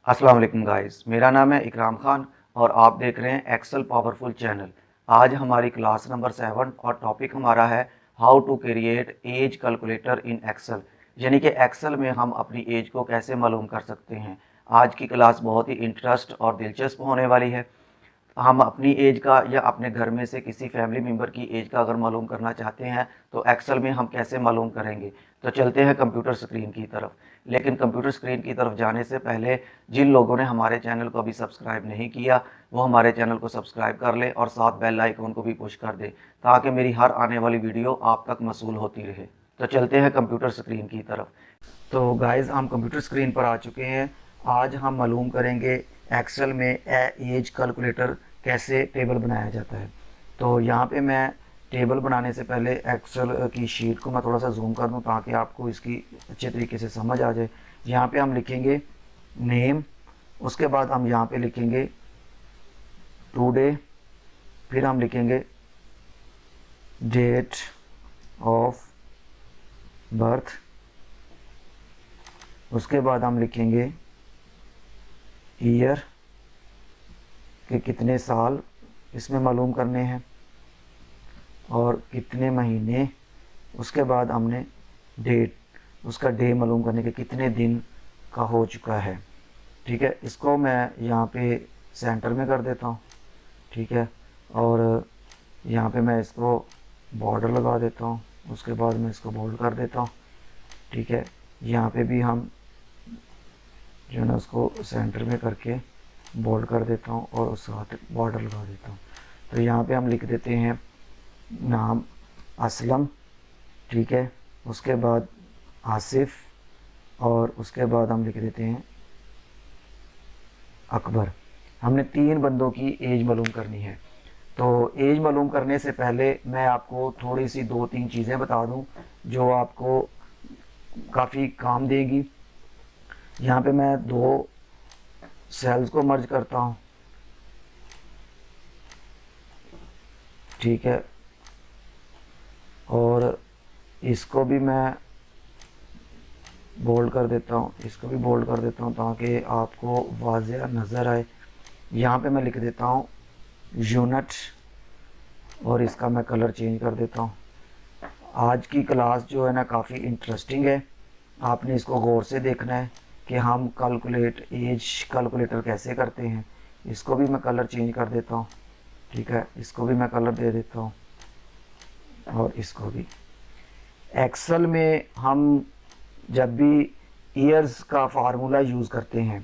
अस्सलाम वालेकुम गाइस, मेरा नाम है इकराम खान और आप देख रहे हैं एक्सेल पावरफुल चैनल। आज हमारी क्लास नंबर 7 और टॉपिक हमारा है how to create age calculator in Excel, यानी कि एक्सेल में हम अपनी एज को कैसे मालूम कर सकते हैं। आज की क्लास बहुत ही इंटरेस्ट और दिलचस्प होने वाली है। हम अपनी एज का या अपने घर में से किसी फैमिली मेम्बर की एज का अगर मालूम करना चाहते हैं तो एक्सेल में हम कैसे मालूम करेंगे। तो चलते हैं कंप्यूटर स्क्रीन की तरफ। लेकिन कंप्यूटर स्क्रीन की तरफ जाने से पहले जिन लोगों ने हमारे चैनल को अभी सब्सक्राइब नहीं किया वो हमारे चैनल को सब्सक्राइब कर लें और साथ बेल आइकन को भी पुश कर दें ताकि मेरी हर आने वाली वीडियो आप तक मौसूल होती रहे। तो चलते हैं कंप्यूटर स्क्रीन की तरफ। तो गाइज़ हम कंप्यूटर स्क्रीन पर आ चुके हैं। आज हम मालूम करेंगे एक्सेल में एज कैलकुलेटर कैसे टेबल बनाया जाता है। तो यहाँ पे मैं टेबल बनाने से पहले एक्सेल की शीट को मैं थोड़ा सा जूम कर दूँ ताकि आपको इसकी अच्छे तरीके से समझ आ जाए। यहाँ पे हम लिखेंगे नेम, उसके बाद हम यहाँ पे लिखेंगे टुडे, फिर हम लिखेंगे डेट ऑफ बर्थ, उसके बाद हम लिखेंगे ईयर कि कितने साल इसमें मालूम करने हैं और कितने महीने, उसके बाद हमने डेट, उसका डे मालूम करने के कितने दिन का हो चुका है। ठीक है, इसको मैं यहाँ पे सेंटर में कर देता हूँ। ठीक है, और यहाँ पे मैं इसको बॉर्डर लगा देता हूँ, उसके बाद मैं इसको बोल्ड कर देता हूँ। ठीक है, यहाँ पे भी हम जो है ना उसको सेंटर में करके बोल्ड कर देता हूँ और उस साथ बॉर्डर लगा देता हूँ। तो यहाँ पे हम लिख देते हैं नाम असलम, ठीक है, उसके बाद आसिफ और उसके बाद हम लिख देते हैं अकबर। हमने 3 बंदों की एज मालूम करनी है। तो एज मालूम करने से पहले मैं आपको थोड़ी सी 2-3 चीज़ें बता दूं जो आपको काफ़ी काम देगी। यहाँ पे मैं 2 सेल्स को मर्ज करता हूँ। ठीक है, और इसको भी मैं बोल्ड कर देता हूँ, इसको भी बोल्ड कर देता हूँ ताकि आपको वाज़ेह नज़र आए। यहाँ पे मैं लिख देता हूँ यूनिट और इसका मैं कलर चेंज कर देता हूँ। आज की क्लास जो है ना काफ़ी इंटरेस्टिंग है, आपने इसको गौर से देखना है कि हम एज कैलकुलेटर कैसे करते हैं। इसको भी मैं कलर चेंज कर देता हूँ। ठीक है, इसको भी मैं कलर दे देता हूँ और इसको भी। एक्सेल में हम जब भी ईयर्स का फार्मूला यूज़ करते हैं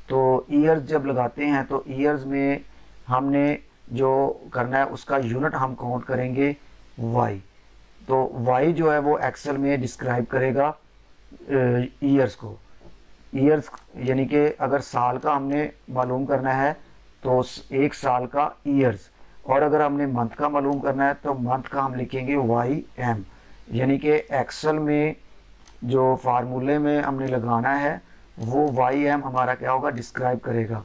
तो ईयर्स जब लगाते हैं तो ईयर्स में हमने जो करना है उसका यूनिट हम काउंट करेंगे वाई। तो वाई जो है वो एक्सेल में डिस्क्राइब करेगा ईयर्स को। ईयर्स यानी कि अगर साल का हमने मालूम करना है तो 1 साल का ईयर्स, और अगर हमने मंथ का मालूम करना है तो मंथ का हम लिखेंगे वाई एम। यानी कि एक्सेल में जो फार्मूले में हमने लगाना है वो वाई एम हमारा क्या होगा, डिस्क्राइब करेगा।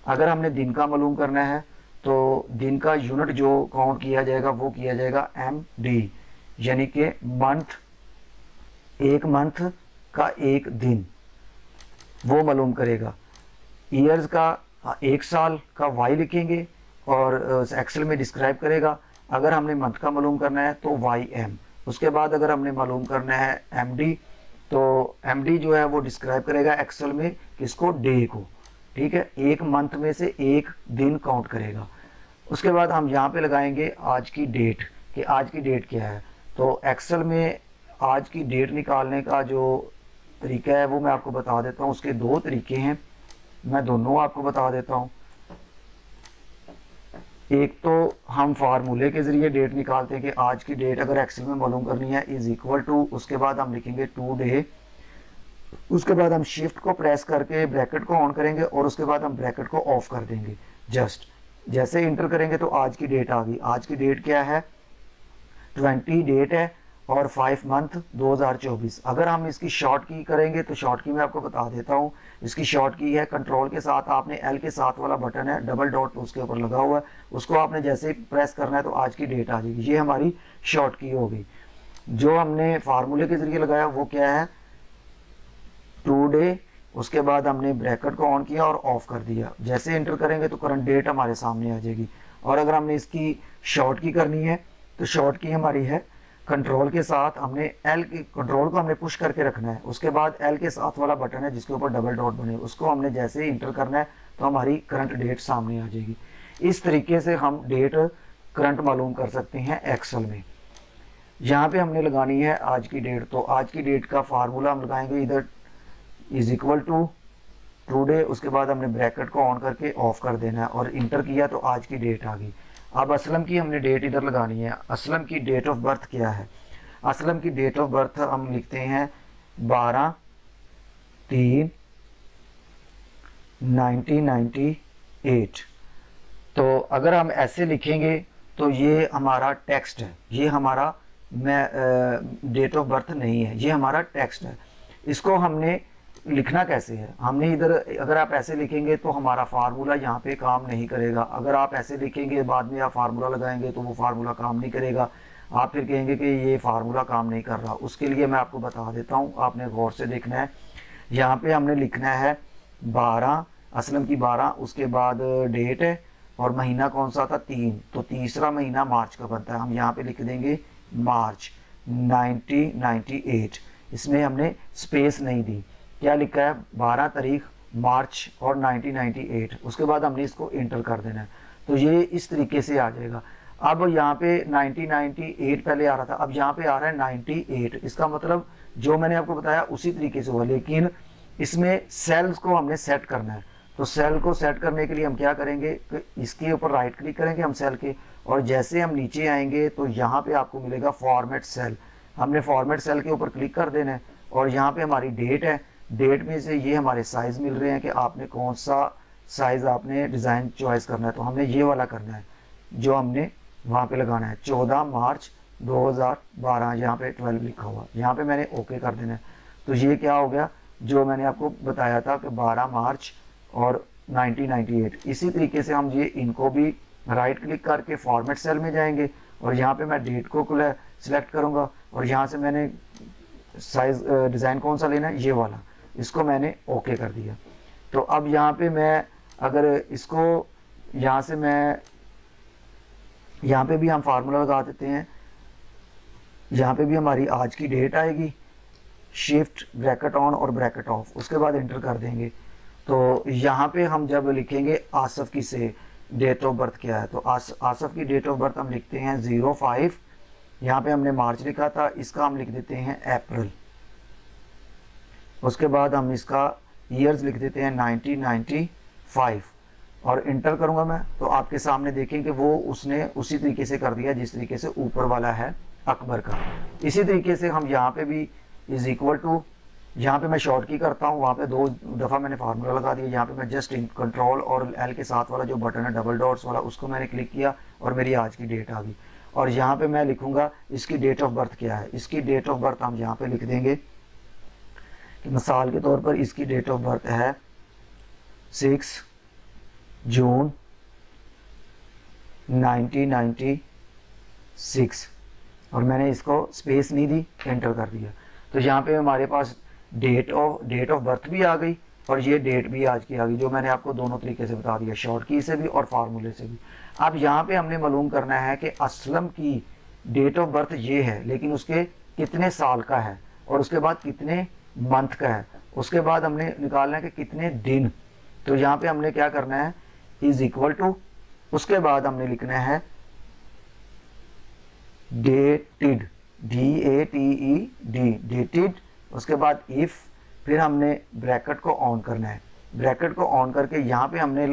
अगर हमने दिन का मालूम करना है तो दिन का यूनिट जो काउंट किया जाएगा वो किया जाएगा एम डी, यानी कि मंथ, एक मंथ का एक दिन वो मालूम करेगा। ईयर्स का 1 साल का वाई लिखेंगे और एक्सेल में डिस्क्राइब करेगा। अगर हमने मंथ का मालूम करना है तो वाई एम। उसके बाद अगर हमने मालूम करना है एम डी तो एम डी जो है वो डिस्क्राइब करेगा एक्सेल में किसको, डे को। ठीक है, एक मंथ में से एक दिन काउंट करेगा। उसके बाद हम यहाँ पे लगाएंगे आज की डेट कि आज की डेट क्या है। तो एक्सेल में आज की डेट निकालने का जो तरीका है वो मैं आपको बता देता हूँ। उसके 2 तरीके हैं, मैं दोनों आपको बता देता हूँ। एक तो हम फार्मूले के ज़रिए डेट निकालते हैं कि आज की डेट अगर एक्सेल में मालूम करनी है इज़ इक्वल टू, उसके बाद हम लिखेंगे टू डे, उसके बाद हम शिफ्ट को प्रेस करके ब्रैकेट को ऑन करेंगे और उसके बाद हम ब्रैकेट को ऑफ कर देंगे। जस्ट जैसे इंटर करेंगे तो आज की डेट आ गई। आज की डेट क्या है, 20 डेट है और 5 मंथ 2024। अगर हम इसकी शॉर्ट की करेंगे तो शॉर्ट की मैं आपको बता देता हूँ। इसकी शॉर्ट की है कंट्रोल के साथ, आपने एल के साथ वाला बटन है डबल डॉट उसके ऊपर लगा हुआ है, उसको आपने जैसे प्रेस करना है तो आज की डेट आ जाएगी। ये हमारी शॉर्ट की होगी। जो हमने फार्मूले के जरिए लगाया वो क्या है, टू डे उसके बाद हमने ब्रैकेट को ऑन किया और ऑफ कर दिया। जैसे एंटर करेंगे तो करंट डेट हमारे सामने आ जाएगी। और अगर हमने इसकी शॉर्ट की करनी है तो शॉर्ट की हमारी है कंट्रोल के साथ, हमने एल की कंट्रोल को हमने पुश करके रखना है। उसके बाद एल के साथ वाला बटन है जिसके ऊपर डबल डॉट बने, उसको हमने जैसे ही इंटर करना है तो हमारी करंट डेट सामने आ जाएगी। इस तरीके से हम डेट करंट मालूम कर सकते हैं एक्सेल में। यहाँ पे हमने लगानी है आज की डेट, तो आज की डेट का फार्मूला हम लगाएंगे इधर इज इक्वल टू टुडे, उसके बाद हमने ब्रैकेट को ऑन करके ऑफ कर देना है और इंटर किया तो आज की डेट आ गई। अब असलम की हमने डेट इधर लगानी है। असलम की डेट ऑफ बर्थ क्या है? असलम की डेट ऑफ बर्थ हम लिखते हैं 12/3/1998। तो अगर हम ऐसे लिखेंगे तो ये हमारा टेक्स्ट है, ये हमारा डेट ऑफ बर्थ नहीं है, ये हमारा टेक्स्ट है। इसको हमने लिखना कैसे है? हमने इधर अगर आप ऐसे लिखेंगे तो हमारा फार्मूला यहाँ पे काम नहीं करेगा। अगर आप ऐसे लिखेंगे बाद में आप फार्मूला लगाएंगे तो वो फार्मूला काम नहीं करेगा, आप फिर कहेंगे कि ये फार्मूला काम नहीं कर रहा। उसके लिए मैं आपको बता देता हूँ, आपने गौर से देखना है। यहाँ पे हमने लिखना है 12 असलम की 12, उसके बाद डेट है और महीना कौन सा था 3, तो तीसरा महीना मार्च का बनता है। हम यहाँ पे लिख देंगे मार्च 1998। इसमें हमने स्पेस नहीं दी, क्या लिखा है 12 तारीख मार्च और 1998। उसके बाद हमने इसको इंटर कर देना है तो ये इस तरीके से आ जाएगा। अब यहाँ पे 1998 पहले आ रहा था, अब यहाँ पे आ रहा है 98। इसका मतलब जो मैंने आपको बताया उसी तरीके से हुआ, लेकिन इसमें सेल्स को हमने सेट करना है। तो सेल को सेट करने के लिए हम क्या करेंगे कि इसके ऊपर राइट क्लिक करेंगे हम सेल के, और जैसे हम नीचे आएंगे तो यहाँ पे आपको मिलेगा फॉर्मेट सेल। हमने फॉर्मेट सेल के ऊपर क्लिक कर देना है और यहाँ पे हमारी डेट है। डेट में से ये हमारे साइज़ मिल रहे हैं कि आपने कौन सा साइज़ आपने डिज़ाइन चॉइस करना है। तो हमने ये वाला करना है जो हमने वहाँ पे लगाना है 14 मार्च 2012, यहाँ पे 12 लिखा हुआ, यहाँ पे मैंने ओके कर देना है। तो ये क्या हो गया जो मैंने आपको बताया था कि 12 मार्च और 1998। इसी तरीके से हम ये इनको भी राइट क्लिक करके फॉर्मेट सेल में जाएंगे और यहाँ पे मैं डेट को सिलेक्ट करूँगा और यहाँ से मैंने साइज डिज़ाइन कौन सा लेना है ये वाला, इसको मैंने ओके कर दिया। तो अब यहाँ पे मैं अगर इसको यहाँ से मैं यहाँ पे भी हम फार्मूला लगा देते हैं, यहाँ पे भी हमारी आज की डेट आएगी, शिफ्ट ब्रैकेट ऑन और ब्रैकेट ऑफ, उसके बाद इंटर कर देंगे। तो यहाँ पे हम जब लिखेंगे आसफ की से डेट ऑफ बर्थ क्या है, तो आसफ की डेट ऑफ बर्थ हम लिखते हैं 05, यहाँ पे हमने मार्च लिखा था, इसका हम लिख देते हैं अप्रैल। उसके बाद हम इसका ईयर्स लिख देते हैं 1995 और इंटर करूँगा मैं तो आपके सामने देखें कि वो उसने उसी तरीके से कर दिया जिस तरीके से ऊपर वाला है अकबर का। इसी तरीके से हम यहाँ पे भी इज इक्वल टू, यहाँ पे मैं शॉर्ट की करता हूँ, वहाँ पे 2 दफ़ा मैंने फार्मूला लगा दिया। यहाँ पे मैं जस्ट कंट्रोल और एल के साथ वाला जो बटन है डबल डॉट्स वाला, उसको मैंने क्लिक किया और मेरी आज की डेट आ गई। और यहाँ पे मैं लिखूँगा इसकी डेट ऑफ बर्थ क्या है। इसकी डेट ऑफ बर्थ हम यहाँ पे लिख देंगे कि मिसाल के तौर पर इसकी डेट ऑफ बर्थ है 6 जून 1996 और मैंने इसको स्पेस नहीं दी, एंटर कर दिया। तो यहाँ पे हमारे पास डेट ऑफ बर्थ भी आ गई और ये डेट भी आज की आ गई, जो मैंने आपको दोनों तरीके से बता दिया, शॉर्ट की से भी और फार्मूले से भी। अब यहाँ पे हमने मालूम करना है कि असलम की डेट ऑफ बर्थ ये है, लेकिन उसके कितने साल का है और उसके बाद कितने मंथ का है, उसके बाद हमने निकालना है कि कितने दिन। तो यहाँ पे हमने क्या करना है इज इक्वल टू, उसके बाद हमने लिखना है डेटेड, DATED, डेटेड। उसके बाद इफ, फिर हमने ब्रैकेट को ऑन करना है। ब्रैकेट को ऑन करके यहाँ पे हमने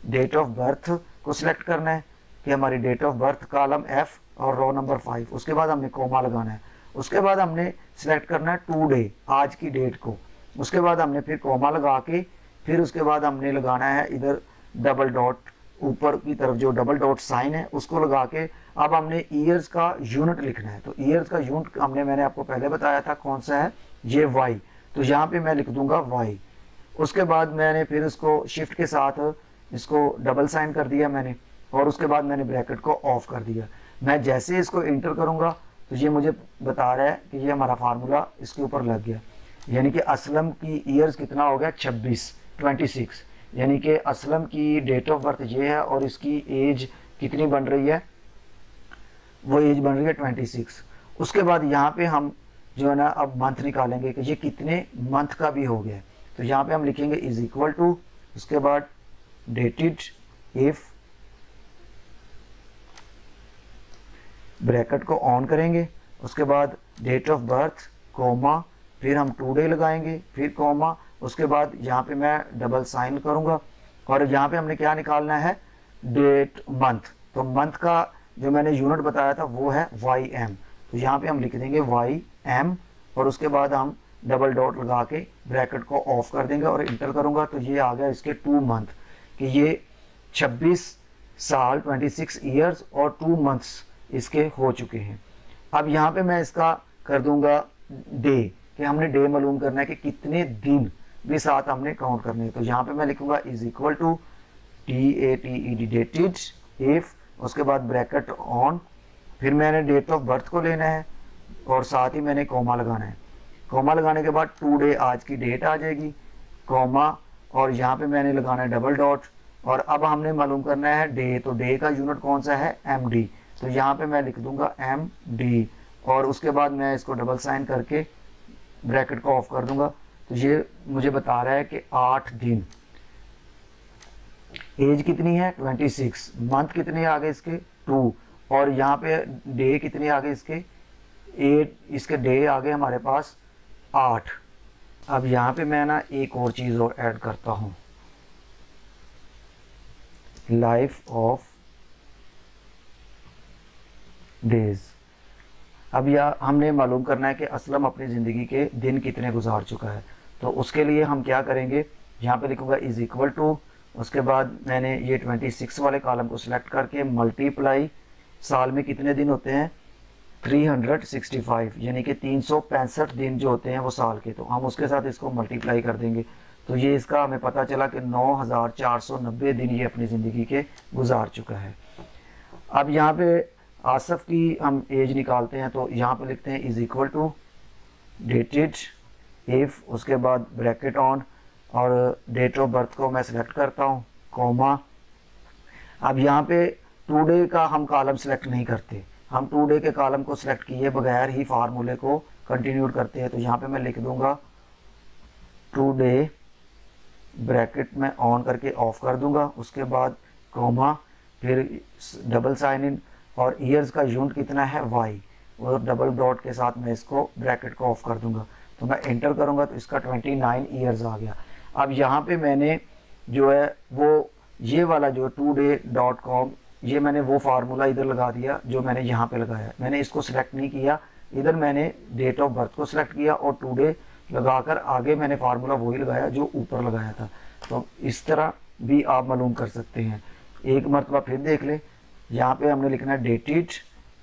डेट ऑफ बर्थ को सिलेक्ट करना है कि हमारी date of birth column F और रो नंबर 5। उसके बाद हमने कोमा लगाना है। उसके बाद हमने सिलेक्ट करना है टुडे, आज की डेट को। उसके बाद हमने फिर कोमा लगा के फिर उसके बाद हमने लगाना है इधर डबल डॉट, ऊपर की तरफ जो डबल डॉट साइन है उसको लगा के अब हमने ईयर्स का यूनिट लिखना है। तो ईयर्स का यूनिट मैंने आपको पहले बताया था कौन सा है, ये वाई। तो यहाँ पे मैं लिख दूंगा वाई। उसके बाद मैंने फिर इसको शिफ्ट के साथ इसको डबल साइन कर दिया मैंने और उसके बाद मैंने ब्रैकेट को ऑफ कर दिया। मैं जैसे इसको इंटर करूँगा तो ये मुझे बता रहा है कि ये हमारा फार्मूला इसके ऊपर लग गया। यानी कि असलम की ईयर्स कितना हो गया 26, यानी कि असलम की डेट ऑफ बर्थ ये है और इसकी एज कितनी बन रही है, वो एज बन रही है 26। उसके बाद यहाँ पे हम जो है ना अब मंथ निकालेंगे कि ये कितने मंथ का भी हो गया। तो यहाँ पे हम लिखेंगे इज इक्वल टू, उसके बाद डेटेड इफ, ब्रैकेट को ऑन करेंगे, उसके बाद डेट ऑफ बर्थ कोमा, फिर हम टुडे लगाएंगे, फिर कोमा, उसके बाद यहाँ पे मैं डबल साइन करूँगा और यहाँ पे हमने क्या निकालना है, डेट मंथ। तो मंथ का जो मैंने यूनिट बताया था वो है YM, तो यहाँ पे हम लिख देंगे YM और उसके बाद हम डबल डॉट लगा के ब्रैकेट को ऑफ कर देंगे और इंटर करूँगा तो ये आ गया इसके 2 मंथ, कि ये 26 साल 26 ईयर्स और 2 मंथ्स इसके हो चुके हैं। अब यहाँ पे मैं इसका कर दूंगा डे, कि हमने डे मालूम करना है कि कितने दिन भी साथ हमने काउंट करने हैं। तो यहाँ पे मैं लिखूंगा is equal to DATED dated if, उसके बाद ब्रैकेट ऑन, फिर मैंने डेट ऑफ बर्थ को लेना है और साथ ही मैंने कोमा लगाना है। कोमा लगाने के बाद टुडे आज की डेट आ जाएगी, कोमा, और यहाँ पे मैंने लगाना है डबल डॉट। और अब हमने मालूम करना है डे, तो डे का यूनिट कौन सा है, MD, तो यहाँ पे मैं लिख दूंगा MD और उसके बाद मैं इसको डबल साइन करके ब्रैकेट को ऑफ कर दूंगा। तो ये मुझे बता रहा है कि 8 दिन, एज कितनी है 26, मंथ कितने आ गए इसके 2, और यहाँ पे डे कितने आ गए इसके 8, इसके डे आ गए हमारे पास 8। अब यहाँ पे मैं ना एक और चीज़ और ऐड करता हूँ, लाइफ ऑफ डेज। अब यह हमने मालूम करना है कि असलम अपनी ज़िंदगी के दिन कितने गुजार चुका है। तो उसके लिए हम क्या करेंगे, यहाँ पे लिखूंगा इज इक्वल टू, उसके बाद मैंने ये 26 वाले कॉलम को सिलेक्ट करके मल्टीप्लाई, साल में कितने दिन होते हैं 365, यानी कि 365 दिन जो होते हैं वो साल के, तो हम उसके साथ इसको मल्टीप्लाई कर देंगे। तो ये इसका हमें पता चला कि 9490 दिन ये अपनी ज़िंदगी के गुजार चुका है। अब यहाँ पे आसफ की हम एज निकालते हैं, तो यहाँ पे लिखते हैं is equal to dated if, उसके बाद ब्रैकेट ऑन और डेट ऑफ बर्थ को मैं सिलेक्ट करता हूँ, कोमा। अब यहाँ पे टुडे का हम कॉलम सिलेक्ट नहीं करते, हम टुडे के कॉलम को सिलेक्ट किए बगैर ही फार्मूले को कंटिन्यू करते हैं। तो यहाँ पे मैं लिख दूंगा टुडे, ब्रैकेट में ऑन करके ऑफ कर दूंगा, उसके बाद कोमा, फिर डबल साइन इन, और ईयर्स का यूनिट कितना है Y, और डबल डॉट के साथ मैं इसको ब्रैकेट को ऑफ कर दूंगा। तो मैं एंटर करूंगा तो इसका 29 ईयर्स आ गया। अब यहाँ पे मैंने जो है वो ये वाला जो today.com, ये मैंने वो फार्मूला इधर लगा दिया जो मैंने यहाँ पे लगाया, मैंने इसको सिलेक्ट नहीं किया, इधर मैंने डेट ऑफ बर्थ को सिलेक्ट किया और टुडे लगाकर आगे मैंने फार्मूला वही लगाया जो ऊपर लगाया था। तो इस तरह भी आप मालूम कर सकते हैं। एक मरतबा फिर देख ले, यहाँ पे हमने लिखना है डेटेड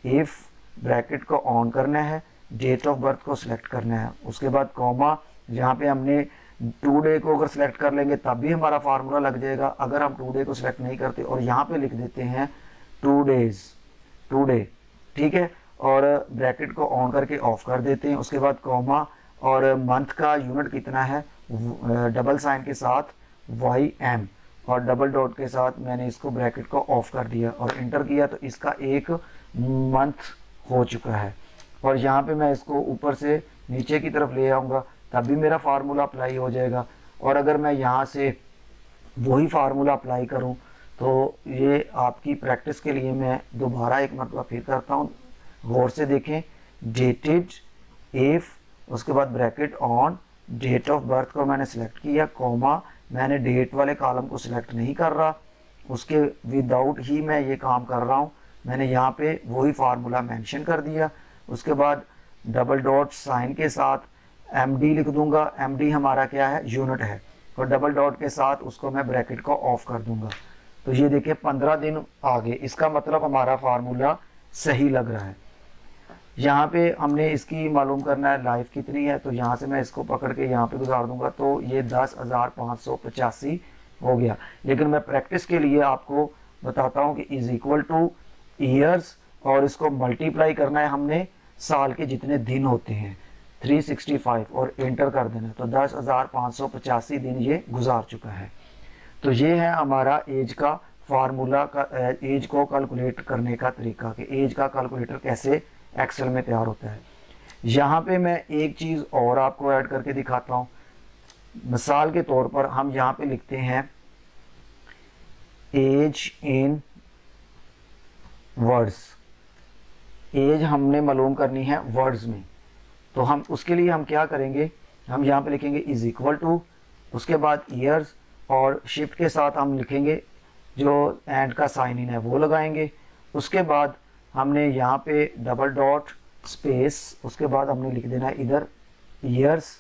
इफ, ब्रैकेट को ऑन करना है, डेट ऑफ बर्थ को सिलेक्ट करना है, उसके बाद कॉमा, यहाँ पे हमने टुडे को अगर सिलेक्ट कर लेंगे तब भी हमारा फार्मूला लग जाएगा। अगर हम टुडे को सिलेक्ट नहीं करते और यहाँ पे लिख देते हैं 2 डेज टुडे, ठीक है, और ब्रैकेट को ऑन करके ऑफ कर देते हैं, उसके बाद कॉमा, और मंथ का यूनिट कितना है डबल साइन के साथ YM और डबल डॉट के साथ मैंने इसको ब्रैकेट को ऑफ कर दिया और इंटर किया, तो इसका एक मंथ हो चुका है। और यहाँ पे मैं इसको ऊपर से नीचे की तरफ ले आऊँगा तब भी मेरा फार्मूला अप्लाई हो जाएगा। और अगर मैं यहाँ से वही फार्मूला अप्लाई करूँ तो ये आपकी प्रैक्टिस के लिए मैं दोबारा एक मरतबा फिर करता हूँ, गौर से देखें। डेटेड इफ, उसके बाद bracket on, date of birth को मैंने सिलेक्ट किया, कॉमा, मैंने डेट वाले कॉलम को सिलेक्ट नहीं कर रहा, उसके विदाउट ही मैं ये काम कर रहा हूँ, मैंने यहाँ पे वही फार्मूला मेंशन कर दिया। उसके बाद डबल डॉट साइन के साथ MD लिख दूंगा, MD हमारा क्या है यूनिट है, और डबल डॉट के साथ उसको मैं ब्रैकेट को ऑफ कर दूंगा। तो ये देखिए 15 दिन आगे, इसका मतलब हमारा फार्मूला सही लग रहा है। यहाँ पे हमने इसकी मालूम करना है लाइफ कितनी है, तो यहाँ से मैं इसको पकड़ के यहाँ पे गुजार दूंगा तो ये 10,585 हो गया। लेकिन मैं प्रैक्टिस के लिए आपको बताता हूँ कि इज इक्वल टू ईयर्स और इसको मल्टीप्लाई करना है हमने साल के जितने दिन होते हैं 365 और एंटर कर देना, तो 10,585 दिन ये गुजार चुका है। तो ये है हमारा एज का फार्मूला का, एज को कैलकुलेट करने का तरीका कि एज का कैलकुलेटर कैसे एक्सेल में तैयार होता है। यहाँ पे मैं एक चीज़ और आपको ऐड करके दिखाता हूँ। मिसाल के तौर पर हम यहाँ पे लिखते हैं एज इन वर्ड्स। एज हमने मालूम करनी है वर्ड्स में, तो हम उसके लिए हम क्या करेंगे, हम यहाँ पे लिखेंगे इज इक्वल टू, उसके बाद ईयर्स और शिफ्ट के साथ हम लिखेंगे जो एंड का साइन इन है वो लगाएंगे। उसके बाद हमने यहाँ पे डबल डॉट स्पेस, उसके बाद हमने लिख देना है इधर ईयर्स,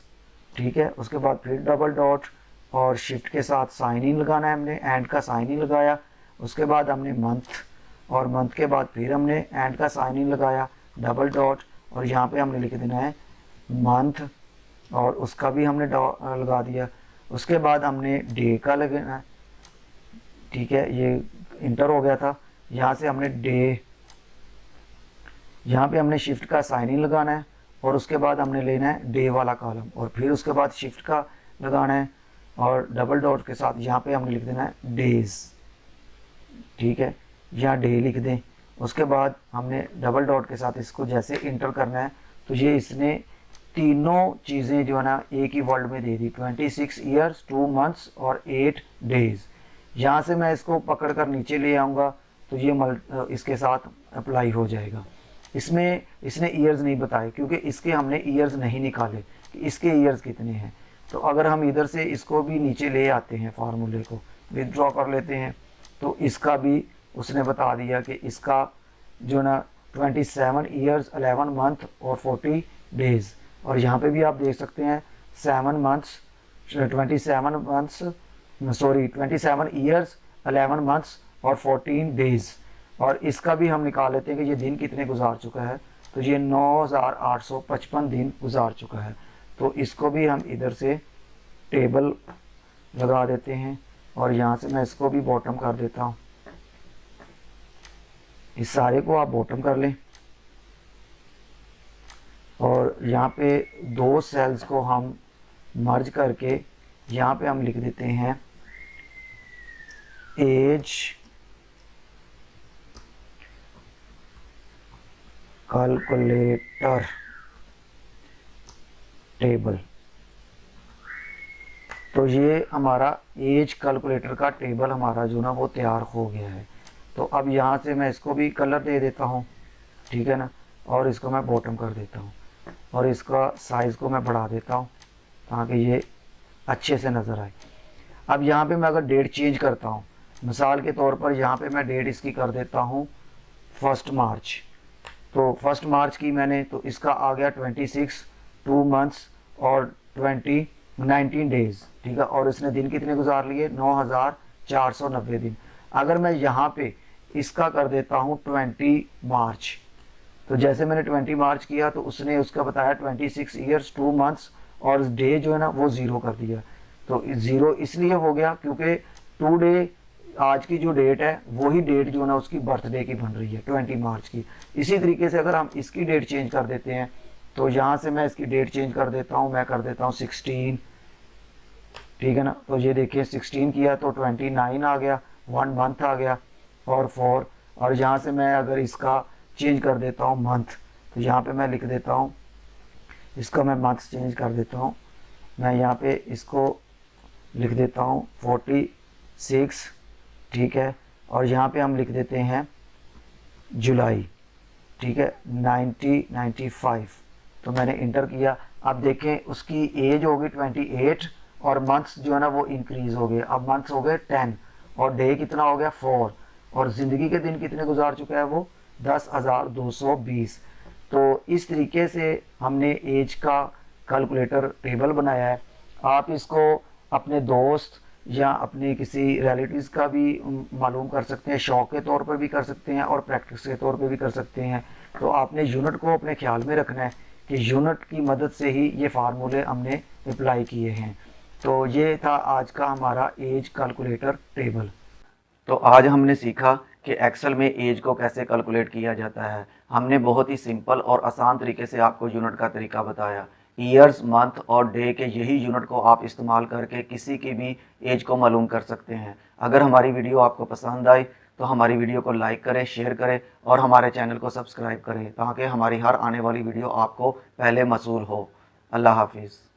ठीक है। उसके बाद फिर डबल डॉट और शिफ्ट के साथ साइन इन लगाना है, हमने एंड का साइन इन लगाया। उसके बाद हमने मंथ, और मंथ के बाद फिर हमने एंड का साइन इन लगाया, डबल डॉट, और यहाँ पे हमने लिख देना है मंथ और उसका भी हमने लगा दिया। उसके बाद हमने डे का लगाना है, ठीक है, ये इंटर हो गया था। यहाँ से हमने डे, यहाँ पे हमने शिफ्ट का साइन इन लगाना है और उसके बाद हमने लेना है डे वाला कॉलम और फिर उसके बाद शिफ्ट का लगाना है और डबल डॉट के साथ यहाँ पे हमने लिख देना है डेज, ठीक है, यहाँ डे लिख दें। उसके बाद हमने डबल डॉट के साथ इसको जैसे इंटर करना है, तो ये इसने तीनों चीज़ें जो है ना एक ही वर्ड में दे दी, 26 ईयर्स, 2 मंथ्स और 8 डेज। यहाँ से मैं इसको पकड़ कर नीचे ले आऊँगा तो ये इसके साथ अप्लाई हो जाएगा। इसमें इसने ईयर्स नहीं बताए क्योंकि इसके हमने ईयर्स नहीं निकाले कि इसके ईयर्स कितने हैं। तो अगर हम इधर से इसको भी नीचे ले आते हैं, फार्मूले को विदड्रॉ कर लेते हैं, तो इसका भी उसने बता दिया कि इसका जो ना 27 ईयर्स, 11 मंथ और 40 डेज। और यहाँ पे भी आप देख सकते हैं 7 मंथ्स, 27 ईयर्स, 11 मंथ्स और 14 डेज। और इसका भी हम निकाल लेते हैं कि ये दिन कितने गुजार चुका है, तो ये 9,855 दिन गुजार चुका है। तो इसको भी हम इधर से टेबल लगा देते हैं और यहाँ से मैं इसको भी बॉटम कर देता हूँ। इस सारे को आप बॉटम कर लें और यहाँ पे 2 सेल्स को हम मर्ज करके यहाँ पे हम लिख देते हैं एज कैलकुलेटर टेबल। तो ये हमारा एज कैलकुलेटर का टेबल हमारा जो ना वो तैयार हो गया है। तो अब यहाँ से मैं इसको भी कलर दे देता हूँ, ठीक है ना, और इसको मैं बॉटम कर देता हूँ और इसका साइज़ को मैं बढ़ा देता हूँ ताकि ये अच्छे से नज़र आए। अब यहाँ पे मैं अगर डेट चेंज करता हूँ, मिसाल के तौर पर यहाँ पे मैं डेट इसकी कर देता हूँ 1 मार्च। तो 1 मार्च की मैंने, तो इसका आ गया 26, 2 मंथ्स और 19 डेज, ठीक है। और इसने दिन कितने गुजार लिए, 9,490 दिन। अगर मैं यहाँ पे इसका कर देता हूँ 20 मार्च, तो जैसे मैंने 20 मार्च किया तो उसने उसका बताया 26 ईयर्स, 2 मंथ्स और डे जो है ना वो 0 कर दिया। तो 0 इसलिए हो गया क्योंकि टुडे, आज की जो डेट है वही डेट जो है ना उसकी बर्थडे की बन रही है 20 मार्च की। इसी तरीके से अगर हम इसकी डेट चेंज कर देते हैं, तो यहाँ से मैं इसकी डेट चेंज कर देता हूँ, मैं कर देता हूँ 16, ठीक है ना। तो ये देखिए 16 किया तो 29 आ गया, 1 मंथ आ गया और 4। और यहाँ से मैं अगर इसका चेंज कर देता हूँ मंथ, तो यहाँ पे मैं लिख देता हूँ, इसका मैं मंथ चेंज कर देता हूँ, मैं यहाँ पे इसको लिख देता हूँ 46, ठीक है। और यहाँ पे हम लिख देते हैं जुलाई, ठीक है, 1995। तो मैंने इंटर किया। अब देखें उसकी एज हो गई 28 और मंथ्स जो है ना वो इंक्रीज हो गए, अब मंथ्स हो गए 10 और डे कितना हो गया 4 और ज़िंदगी के दिन कितने गुजार चुका है वो 10,220। तो इस तरीके से हमने एज का कैलकुलेटर टेबल बनाया है। आप इसको अपने दोस्त या अपने किसी रिलेटिव्स का भी मालूम कर सकते हैं, शौक के तौर पर भी कर सकते हैं और प्रैक्टिस के तौर पर भी कर सकते हैं। तो आपने यूनिट को अपने ख्याल में रखना है कि यूनिट की मदद से ही ये फार्मूले हमने अप्लाई किए हैं। तो ये था आज का हमारा एज कैलकुलेटर टेबल। तो आज हमने सीखा कि एक्सेल में एज को कैसे कैलकुलेट किया जाता है। हमने बहुत ही सिंपल और आसान तरीके से आपको यूनिट का तरीका बताया ईयर्स, मंथ और डे के यही यूनिट को आप इस्तेमाल करके किसी की भी एज को मालूम कर सकते हैं। अगर हमारी वीडियो आपको पसंद आई तो हमारी वीडियो को लाइक करें, शेयर करें और हमारे चैनल को सब्सक्राइब करें ताकि हमारी हर आने वाली वीडियो आपको पहले मसूल हो। अल्लाह हाफिज़।